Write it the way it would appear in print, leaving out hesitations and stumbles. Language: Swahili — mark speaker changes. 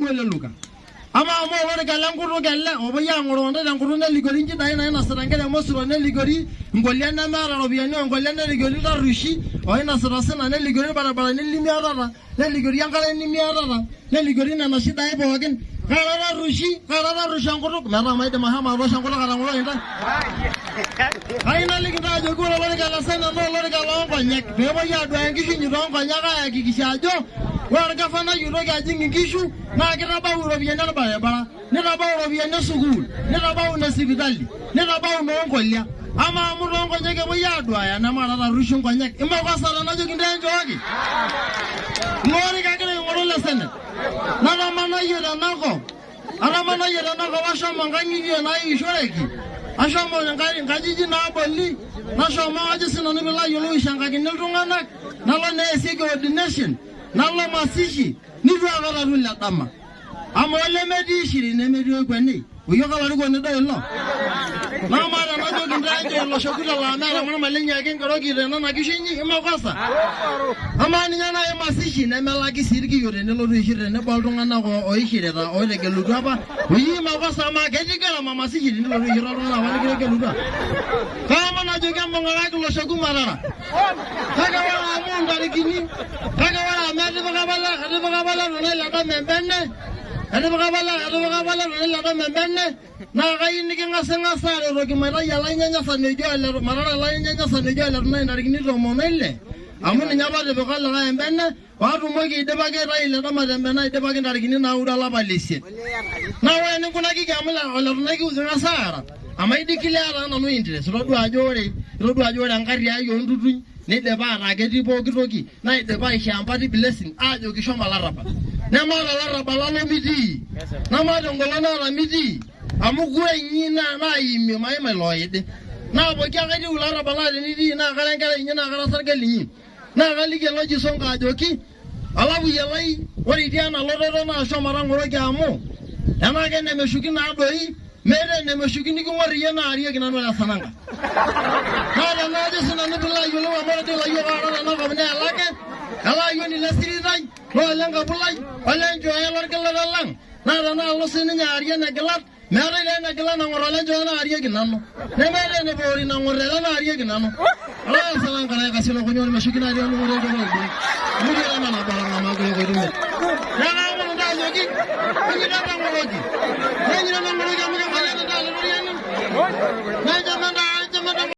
Speaker 1: wele luka ama olore galanguru galla oboya ngoronde ngurune ligori nji dai na sarangere mosuro ne ligori ngolya na mara robiani ngolya ne ligori da rushi oina sarasana ne ligori barabara ne limiarara ne ligori yangale ni miarara ne ligori na shida ibo wagen karara rushi nguru mara maide mahama ro shanguru karanguro inda aina ligida jo gura lore galla sana no lore galla ngonyek bebo ya do engishu nyiro ngonyaka yakikishajo warga fana yuro ga jingi kishu na kira ba uro biya na bara ne ba uro biya na sugul ne ba una sibitali ne ba una ngolya ama amuro ngonyeke bo ya do aya na mara rushu ngonyek imba kwa sala na jogi ndenjo wagi ngori ka kire ngoro lesene na na mana yera nako ana mana yera nako washa manganyi na ishoreki asha mo ngajiji na boli na shoma aje sinoni bila yulu ishanga kiniltungana na lo ne sigi ordination nalla masishi nidu agala rulla dama amole medi shiri ne medi ogwani uyo kala rugo ne do lo na mara na jogi ndanje lo shokula la na mara malenya gen garogi rena na kishinyi imakwasa amani nyana ya masishi ne melaki sirgi yore ne lo rishire ne baldunga na ko oishire da oilege lugaba uyi makwasa ma gejigala mama sishi ne lo rishire na wale gege luga kama na jogi mbonga lo shokumarara kaga wala munda likini kaga wala medi bagabala ne la da membenne ade bagabala ne la da membenne na gaini kinga senga sare rogi mara yala nyanya sanejo ala mara la nyanya sanejo ala na ndarigini ro monelle amuni nyaba de bagala ga membenne watu mogi de bage raile da madembena de bage ndarigini na ura la balise na wene kuna kigamula ala na ki uzanga sara amaidi kilara na no interest rodu ajore angari ayo ndudu ne de ba ra gedi bogi na de ba shamba di blessing ajo kishoma laraba na mala laraba la no midi na ma dongola na la midi amugwe nyina na yimi mai meloide na bo kya gedi laraba la ni di na kalengala nyina kala sargali nyi na galige loji songa ajoki alabu yelai wori diana lododo na shomara ngoro gamo ama gene meshuki na doi mere ne meshuki ni ngori yana ariye gina no la sananga na na de suna ne bila yulo amara de la yora na ko ne alake ala yoni la siridai ro langa bulai olenjo ayalor galla lang na lo sini nya ariye na galat mere le na gala na ngoro lenjo na ariye gina no ne mere ne bori na ngoro na ariye gina no ala sananga na ka sino ko nyoni meshuki na ariye no ngoro do muri na na bala na ma ko ko dume na mo nda yogi ni na ngoro ji ni na ngoro ji mo ga na da lo ri ni na